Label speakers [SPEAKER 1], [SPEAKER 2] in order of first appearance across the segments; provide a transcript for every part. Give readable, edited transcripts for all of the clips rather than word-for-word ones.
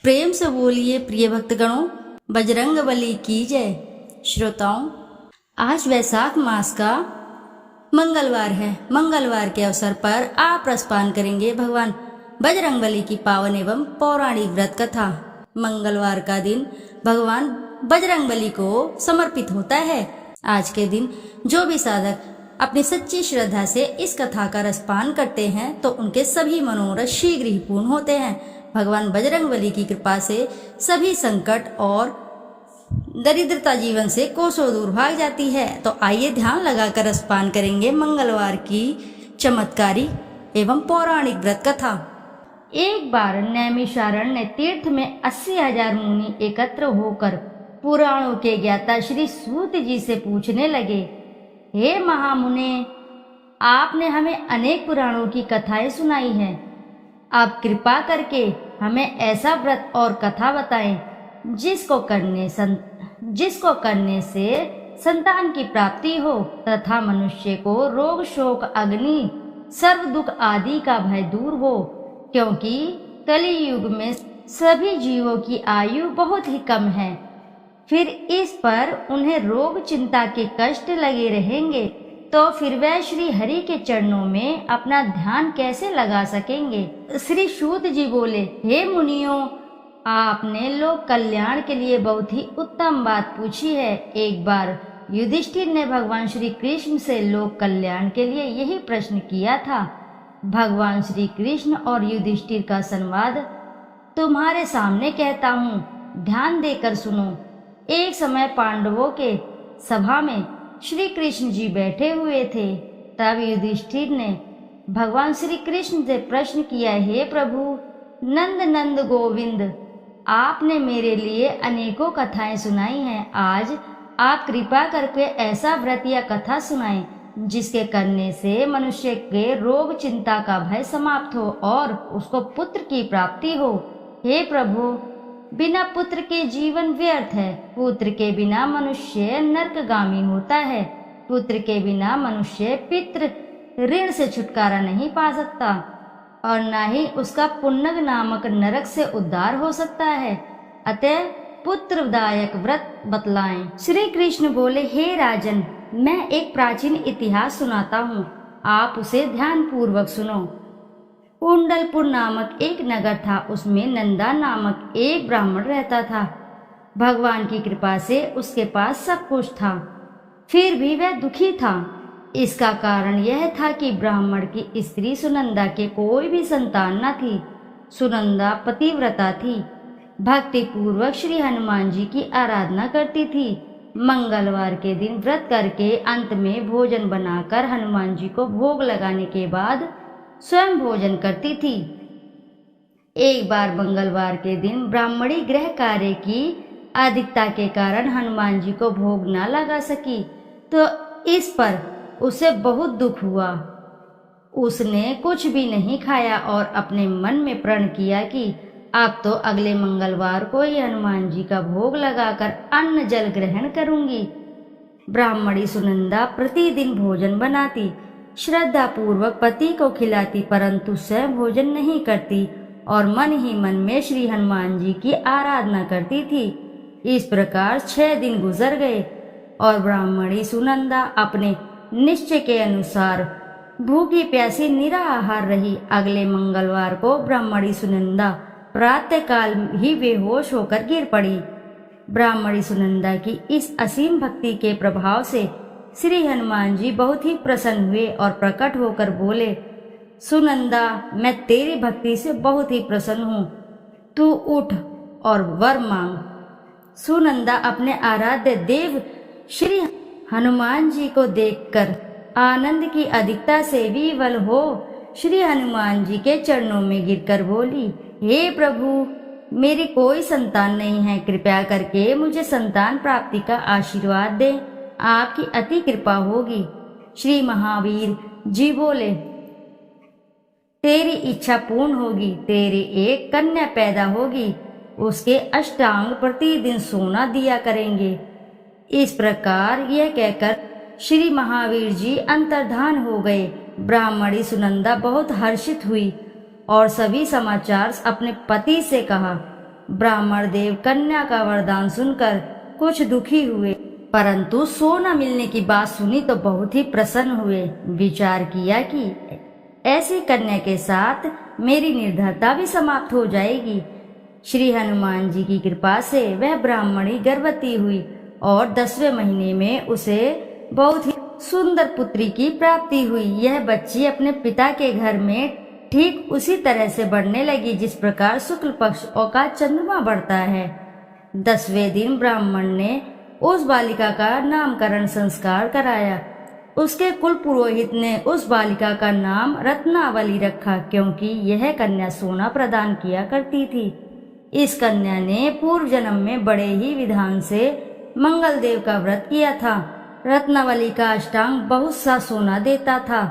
[SPEAKER 1] प्रेम से बोलिए प्रिय भक्तगणों, बजरंगबली की जय। श्रोताओं, आज वैशाख मास का मंगलवार है। मंगलवार के अवसर पर आप रसपान करेंगे भगवान बजरंगबली की पावन एवं पौराणिक व्रत कथा। मंगलवार का दिन भगवान बजरंगबली को समर्पित होता है। आज के दिन जो भी साधक अपनी सच्ची श्रद्धा से इस कथा का रसपान करते हैं तो उनके सभी मनोरथ शीघ्र ही पूर्ण होते हैं। भगवान बजरंगबली की कृपा से सभी संकट और दरिद्रता जीवन से कोसों दूर भाग जाती है। तो आइए ध्यान लगाकर रसपान करेंगे मंगलवार की चमत्कारी एवं पौराणिक व्रत कथा। एक बार नैमिषारण्य तीर्थ में 80,000 मुनि एकत्र होकर पुराणों के ज्ञाता श्री सूत जी से पूछने लगे, हे महामुने, आपने हमें अनेक पुराणों की कथाएं सुनाई हैं। आप कृपा करके हमें ऐसा व्रत और कथा बताएं जिसको करने से संतान की प्राप्ति हो तथा मनुष्य को रोग शोक अग्नि सर्व दुख आदि का भय दूर हो, क्योंकि कली युग में सभी जीवों की आयु बहुत ही कम है। फिर इस पर उन्हें रोग चिंता के कष्ट लगे रहेंगे तो फिर वह श्री हरि के चरणों में अपना ध्यान कैसे लगा सकेंगे। श्री सूत जी बोले, हे मुनियों, आपने लोक कल्याण के लिए बहुत ही उत्तम बात पूछी है। एक बार युधिष्ठिर ने भगवान श्री कृष्ण से लोक कल्याण के लिए यही प्रश्न किया था। भगवान श्री कृष्ण और युधिष्ठिर का संवाद तुम्हारे सामने कहता हूँ, ध्यान देकर सुनो। एक समय पांडवों के सभा में श्री कृष्ण जी बैठे हुए थे। तब युधिष्ठिर ने भगवान श्री कृष्ण से प्रश्न किया, हे प्रभु नंद नंद गोविंद, आपने मेरे लिए अनेकों कथाएं सुनाई हैं। आज आप कृपा करके ऐसा व्रत या कथा सुनाएं जिसके करने से मनुष्य के रोग चिंता का भय समाप्त हो और उसको पुत्र की प्राप्ति हो। हे प्रभु, बिना पुत्र के जीवन व्यर्थ है। पुत्र के बिना मनुष्य नरकगामी होता है। पुत्र के बिना मनुष्य पितृ ऋण से छुटकारा नहीं पा सकता और न ही उसका पुण्यग नामक नरक से उद्धार हो सकता है। अतः पुत्रदायक व्रत बतलाएं। श्री कृष्ण बोले, हे राजन, मैं एक प्राचीन इतिहास सुनाता हूँ, आप उसे ध्यान पूर्वक सुनो। कुंडलपुर नामक एक नगर था। उसमें नंदा नामक एक ब्राह्मण रहता था। भगवान की कृपा से उसके पास सब कुछ था, फिर भी वह दुखी था। इसका कारण यह था कि ब्राह्मण की स्त्री सुनंदा के कोई भी संतान न थी। सुनंदा पतिव्रता थी, भक्ति पूर्वक श्री हनुमान जी की आराधना करती थी। मंगलवार के दिन व्रत करके अंत में भोजन बनाकर हनुमान जी को भोग लगाने के बाद स्वयं भोजन करती थी। एक बार मंगलवार के दिन ब्राह्मणी गृह कार्य की अधिकता के कारण हनुमान जी को भोग न लगा सकी, तो इस पर उसे बहुत दुख हुआ। उसने कुछ भी नहीं खाया और अपने मन में प्रण किया कि अब तो अगले मंगलवार को ही हनुमान जी का भोग लगाकर अन्न जल ग्रहण करूंगी। ब्राह्मणी सुनंदा प्रतिदिन भोजन बनाती, श्रद्धा पूर्वक पति को खिलाती, परंतु स्वयं भोजन नहीं करती और मन ही मन में श्री हनुमान जी की आराधना करती थी। इस प्रकार 6 दिन गुजर गए और ब्राह्मणी सुनंदा अपने निश्चय के अनुसार भूखी प्यासी निराहार रही। अगले मंगलवार को ब्राह्मणी सुनंदा प्रातः काल ही बेहोश होकर गिर पड़ी। ब्राह्मणी सुनंदा की इस असीम भक्ति के प्रभाव से श्री हनुमान जी बहुत ही प्रसन्न हुए और प्रकट होकर बोले, सुनंदा, मैं तेरी भक्ति से बहुत ही प्रसन्न हूँ, तू उठ और वर मांग। सुनंदा अपने आराध्य देव श्री हनुमान जी को देखकर आनंद की अधिकता से विवल हो श्री हनुमान जी के चरणों में गिरकर बोली, हे प्रभु, मेरी कोई संतान नहीं है, कृपया करके मुझे संतान प्राप्ति का आशीर्वाद दे, आपकी अति कृपा होगी। श्री महावीर जी बोले, तेरी इच्छा पूर्ण होगी, तेरी एक कन्या पैदा होगी, उसके अष्टांग प्रतिदिन सोना दिया करेंगे। इस प्रकार यह कहकर श्री महावीर जी अंतर्धान हो गए। ब्राह्मणी सुनंदा बहुत हर्षित हुई और सभी समाचार अपने पति से कहा। ब्राह्मण देव कन्या का वरदान सुनकर कुछ दुखी हुए, परंतु सोना मिलने की बात सुनी तो बहुत ही प्रसन्न हुए। विचार किया कि ऐसी कन्या के साथ मेरी निर्धनता भी समाप्त हो जाएगी। श्री हनुमान जी की कृपा से वह ब्राह्मणी गर्भवती हुई और 10वें महीने में उसे बहुत ही सुंदर पुत्री की प्राप्ति हुई। यह बच्ची अपने पिता के घर में ठीक उसी तरह से बढ़ने लगी जिस प्रकार शुक्ल पक्ष का चंद्रमा बढ़ता है। 10वें दिन ब्राह्मण ने उस बालिका का नामकरण संस्कार कराया। उसके कुल पुरोहित ने उस बालिका का नाम रत्नावली रखा, क्योंकि यह कन्या सोना प्रदान किया करती थी। इस कन्या ने पूर्व जन्म में बड़े ही विधान से मंगल देव का व्रत किया था। रत्नावली का अष्टांग बहुत सा सोना देता था।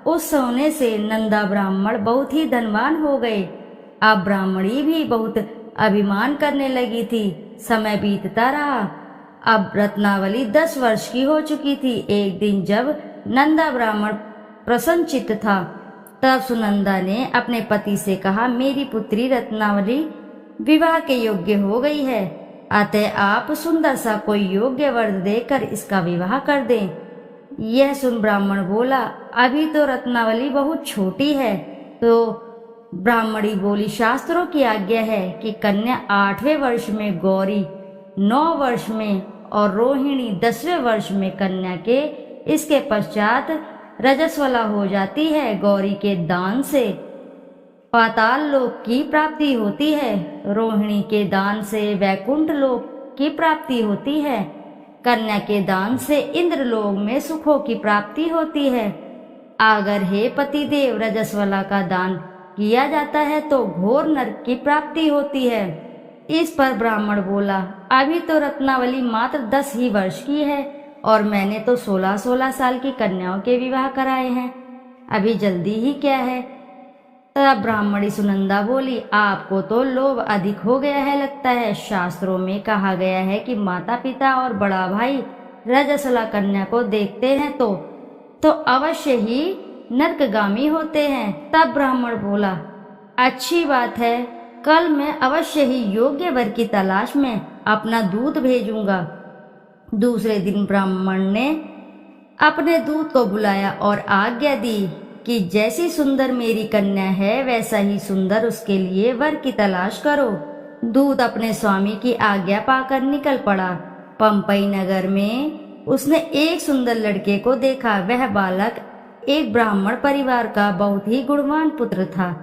[SPEAKER 1] उस सोने से नंदा ब्राह्मण बहुत ही धनवान हो गए। अब ब्राह्मणी भी बहुत अभिमान करने लगी थी। समय बीतता रहा। अब रत्नावली 10 वर्ष की हो चुकी थी। एक दिन जब नंदा ब्राह्मण प्रसन्नचित्त था, तब सुनंदा ने अपने पति से कहा, मेरी पुत्री रत्नावली विवाह के योग्य हो गई है, अतः आप सुंदर सा कोई योग्य वर देकर इसका विवाह कर दें। यह सुन ब्राह्मण बोला, अभी तो रत्नावली बहुत छोटी है। तो ब्राह्मणी बोली, शास्त्रों की आज्ञा है कि कन्या 8वें वर्ष में, गौरी 9 वर्ष में और रोहिणी 10वें वर्ष में कन्या के इसके पश्चात रजस्वला हो जाती है। गौरी के दान से पाताल लोक की प्राप्ति होती है, रोहिणी के दान से वैकुंठ लोक की प्राप्ति होती है, कन्या के दान से इंद्र लोक में सुखों की प्राप्ति होती है। अगर हे पतिदेव रजस्वला का दान किया जाता है तो घोर नरक की प्राप्ति होती है। इस पर ब्राह्मण बोला, अभी तो रत्नावली मात्र 10 ही वर्ष की है और मैंने तो 16-16 साल की कन्याओं के विवाह कराए हैं, अभी जल्दी ही क्या है। तब ब्राह्मणी सुनंदा बोली, आपको तो लोभ अधिक हो गया है लगता है। शास्त्रों में कहा गया है कि माता पिता और बड़ा भाई रजस्वला कन्या को देखते हैं तो अवश्य ही नरकगामी होते हैं। तब ब्राह्मण बोला, अच्छी बात है, कल मैं अवश्य ही योग्य वर की तलाश में अपना दूत भेजूंगा। दूसरे दिन ब्राह्मण ने अपने दूत को बुलाया और आज्ञा दी कि जैसी सुंदर मेरी कन्या है वैसा ही सुंदर उसके लिए वर की तलाश करो। दूत अपने स्वामी की आज्ञा पाकर निकल पड़ा। पंपई नगर में उसने एक सुंदर लड़के को देखा। वह बालक एक ब्राह्मण परिवार का बहुत ही गुणवान पुत्र था।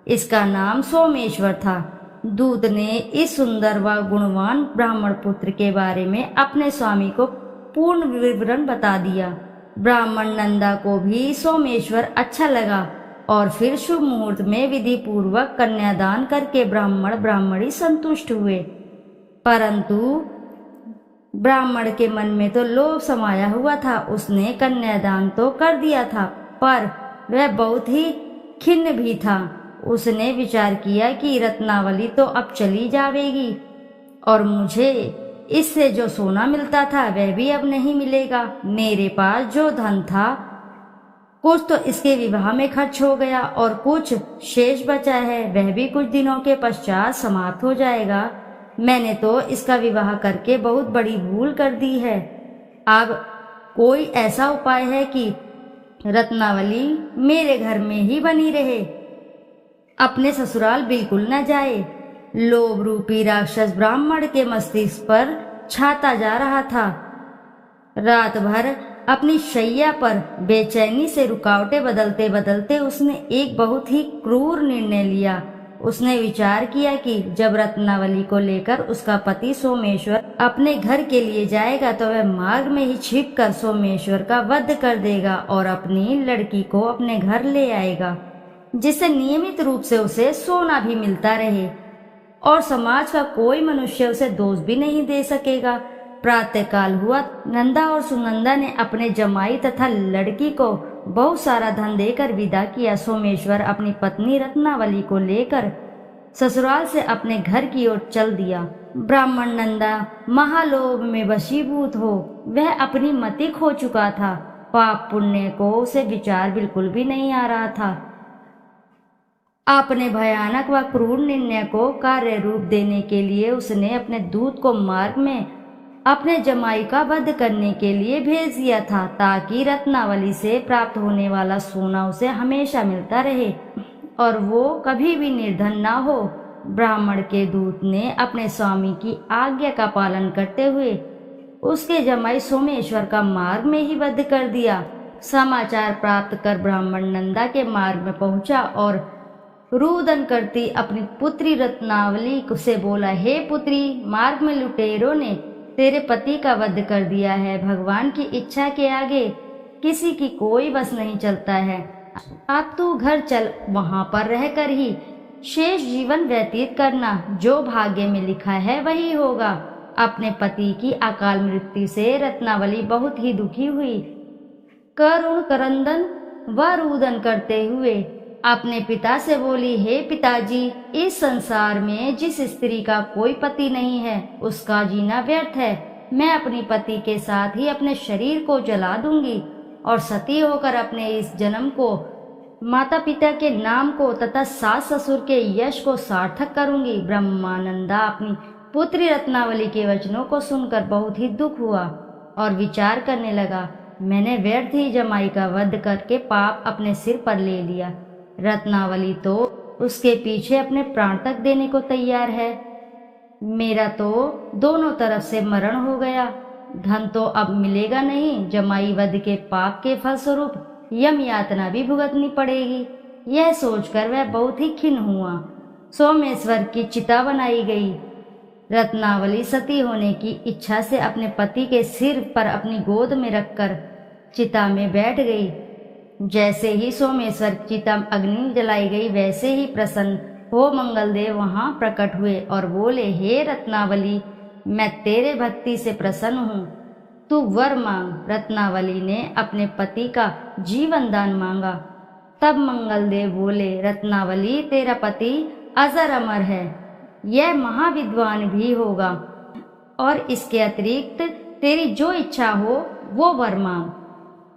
[SPEAKER 1] इसका नाम सोमेश्वर था। दूत ने इस सुंदर व गुणवान ब्राह्मण पुत्र के बारे में अपने स्वामी को पूर्ण विवरण बता दिया। ब्राह्मण नंदा को भी सोमेश्वर अच्छा लगा और फिर शुभ मुहूर्त में विधि पूर्वक कन्यादान करके ब्राह्मण ब्राह्मणी संतुष्ट हुए। परंतु ब्राह्मण के मन में तो लोभ समाया हुआ था। उसने कन्यादान तो कर दिया था, पर वह बहुत ही खिन्न भी था। उसने विचार किया कि रत्नावली तो अब चली जाएगी और मुझे इससे जो सोना मिलता था वह भी अब नहीं मिलेगा। मेरे पास जो धन था कुछ तो इसके विवाह में खर्च हो गया और कुछ शेष बचा है, वह भी कुछ दिनों के पश्चात समाप्त हो जाएगा। मैंने तो इसका विवाह करके बहुत बड़ी भूल कर दी है। अब कोई ऐसा उपाय है कि रत्नावली मेरे घर में ही बनी रहे, अपने ससुराल बिल्कुल न जाए। लोभ रूपी राक्षस ब्राह्मण के मस्तिष्क पर छाता जा रहा था। रात भर अपनी शैया पर बेचैनी से रुकावटें बदलते बदलते उसने एक बहुत ही क्रूर निर्णय लिया। उसने विचार किया कि जब रत्नावली को लेकर उसका पति सोमेश्वर अपने घर के लिए जाएगा तो वह मार्ग में ही छिपकर सोमेश्वर का वध कर देगा और अपनी लड़की को अपने घर ले आएगा, जिससे नियमित रूप से उसे सोना भी मिलता रहे और समाज का कोई मनुष्य उसे दोष भी नहीं दे सकेगा। प्रातःकाल हुआ। नंदा और सुनंदा ने अपने जमाई तथा लड़की को बहुत सारा धन देकर विदा किया। सोमेश्वर अपनी पत्नी रत्नावली को लेकर ससुराल से अपने घर की ओर चल दिया। ब्राह्मण नंदा महालोभ में वशीभूत हो वह अपनी मति खो चुका था। पाप पुण्य को उसे विचार बिल्कुल भी नहीं आ रहा था। अपने भयानक व क्रूर निर्णय को कार्य रूप देने के लिए उसने अपने दूत को मार्ग में अपने जमाई का वध करने के लिए भेज दिया था, ताकि रत्नावली से प्राप्त होने वाला सोना उसे हमेशा मिलता रहे और वो कभी भी निर्धन ना हो। ब्राह्मण के दूत ने अपने स्वामी की आज्ञा का पालन करते हुए उसके जमाई सोमेश्वर का मार्ग में ही वध कर दिया। समाचार प्राप्त कर ब्राह्मण नंदा के मार्ग में पहुंचा और रुदन करती अपनी पुत्री रत्नावली से बोला, हे पुत्री, मार्ग में लुटेरों ने तेरे पति का वध कर दिया है। भगवान की इच्छा के आगे किसी की कोई बस नहीं चलता है। अब तू घर चल, वहां पर रहकर ही शेष जीवन व्यतीत करना। जो भाग्य में लिखा है वही होगा। अपने पति की अकाल मृत्यु से रत्नावली बहुत ही दुखी हुई। करुण करंदन व रुदन करते हुए अपने पिता से बोली, हे पिताजी, इस संसार में जिस स्त्री का कोई पति नहीं है उसका जीना व्यर्थ है। मैं अपनी पति के साथ ही अपने शरीर को जला दूंगी और सती होकर अपने इस जन्म को, माता पिता के नाम को तथा सास ससुर के यश को सार्थक करूंगी। ब्रह्मानंदा अपनी पुत्री रत्नावली के वचनों को सुनकर बहुत ही दुख हुआ और विचार करने लगा, मैंने व्यर्थ ही जमाई का वध करके पाप अपने सिर पर ले लिया। रत्नावली तो उसके पीछे अपने प्राण तक देने को तैयार है। मेरा तो दोनों तरफ से मरण हो गया। धन तो अब मिलेगा नहीं। जमाई वध के पाप के फलस्वरूप यम यातना भी भुगतनी पड़ेगी। यह सोचकर वह बहुत ही खिन्न हुआ। सोमेश्वर की चिता बनाई गई। रत्नावली सती होने की इच्छा से अपने पति के सिर पर अपनी गोद में रखकर चिता में बैठ गई। जैसे ही सोमेश्वर की चिता अग्नि जलाई गई, वैसे ही प्रसन्न हो मंगलदेव वहां प्रकट हुए और बोले, हे रत्नावली, मैं तेरे भक्ति से प्रसन्न हूँ, तू वर मांग। रत्नावली ने अपने पति का जीवन दान मांगा। तब मंगलदेव बोले, रत्नावली, तेरा पति अजर अमर है, यह महाविद्वान भी होगा और इसके अतिरिक्त तेरी जो इच्छा हो वो वर मांग।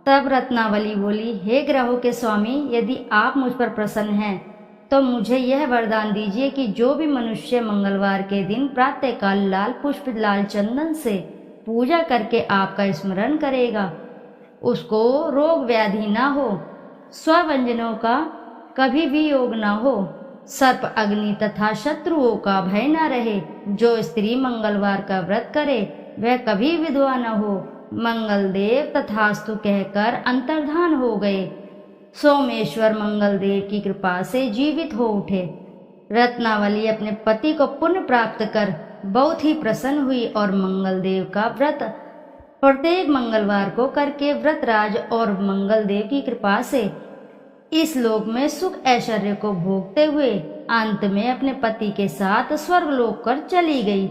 [SPEAKER 1] तब रत्नावली बोली, हे ग्रहों के स्वामी, यदि आप मुझ पर प्रसन्न हैं तो मुझे यह वरदान दीजिए कि जो भी मनुष्य मंगलवार के दिन प्रातःकाल लाल पुष्प लाल चंदन से पूजा करके आपका स्मरण करेगा, उसको रोग व्याधि ना हो, स्वव्यंजनों का कभी भी योग ना हो, सर्प अग्नि तथा शत्रुओं का भय ना रहे। जो स्त्री मंगलवार का व्रत करे वह कभी विधवा न हो। मंगलदेव तथास्तु कहकर अंतर्धान हो गए। सोमेश्वर मंगलदेव की कृपा से जीवित हो उठे। रत्नावली अपने पति को पुण्य प्राप्त कर बहुत ही प्रसन्न हुई और मंगलदेव का व्रत प्रत्येक मंगलवार को करके व्रतराज और मंगलदेव की कृपा से इस लोक में सुख ऐश्वर्य को भोगते हुए अंत में अपने पति के साथ स्वर्गलोक कर चली गई।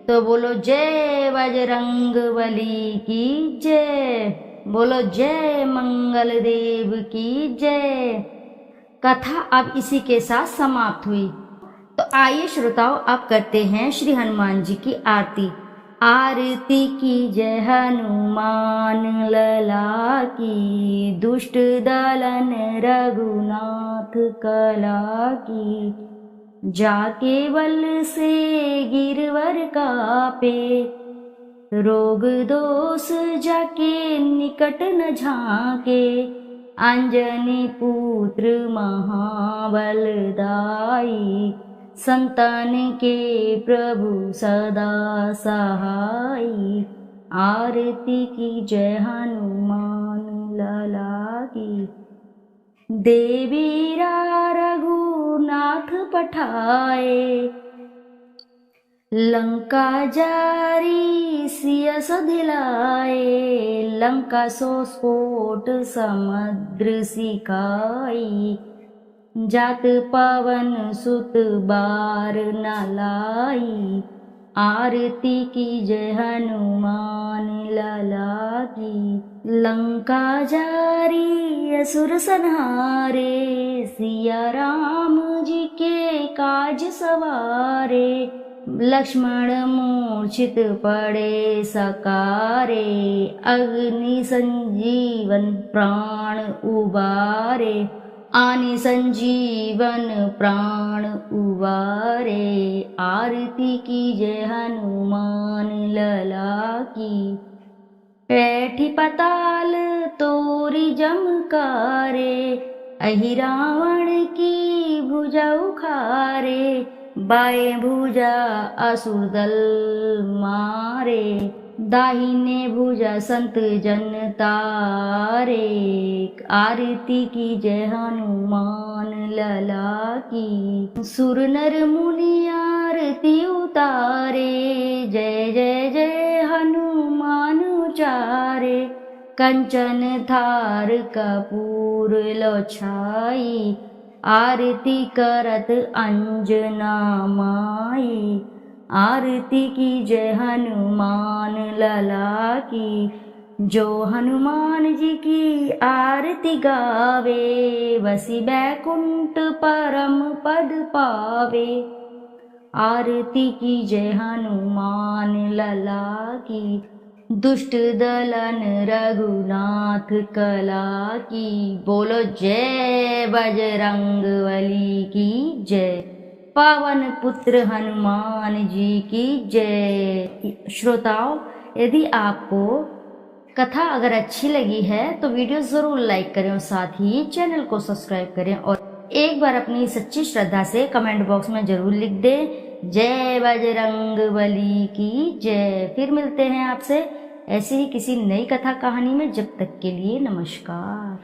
[SPEAKER 1] तो बोलो जय बजरंगबली की जय, बोलो जय मंगल देव की जय। कथा अब इसी के साथ समाप्त हुई। तो आइए श्रोताओं, अब करते हैं श्री हनुमान जी की आरती। आरती की जय हनुमान लला की, दुष्ट दलन रघुनाथ कला की। जाके बल से गिरवर कापे, रोग दोष जाके निकट न झाके। अंजनी पुत्र महाबलदाई, संतान के प्रभु सदा सहाई। आरती की जय हनुमान लला की। देवीरा रघुनाथ पठाए, लंका जारी सिय सधिलाए। लंका सो स्फोट समुद्र सिकाई, जात पवन सुत बार न लाई। आरती की जय हनुमान लला की। लंका जारी असुर संहारे, सिया राम जी के काज सवारे। लक्ष्मण मूर्छित पड़े सकारे, अग्नि संजीवन प्राण उबारे। आनि संजीवन प्राण उबारे, आरती कीजय हनुमान लला की। पैठी पताल तोरी जमकारे, अहि रावण की भुजा उखारे, बाएं भुजा असुर दल मारे, दाहिने भुजा संत जन तारे, आरती कीजय हनुमान लला की। सुर नर मुनि आरती उतारे, जय जय जय हनुमान उचारे, कंचन थार कपूर लो छाई, आरती करत अंजना माई, आरती कीजय हनुमान लला की। जो हनुमान जी की आरती गावे, वसी बैकुंठ परम पद पावे, आरती कीजय हनुमान लला की। दुष्ट दलन रघुनाथ कला की, बोलो जय बजरंगबली की जय। पावन पुत्र हनुमान जी की जय। श्रोताओं, यदि आपको कथा अगर अच्छी लगी है तो वीडियो जरूर लाइक करें और साथ ही चैनल को सब्सक्राइब करें और एक बार अपनी सच्ची श्रद्धा से कमेंट बॉक्स में जरूर लिख दें जय बजरंगबली की जय। फिर मिलते हैं आपसे ऐसे ही किसी नई कथा कहानी में, जब तक के लिए नमस्कार।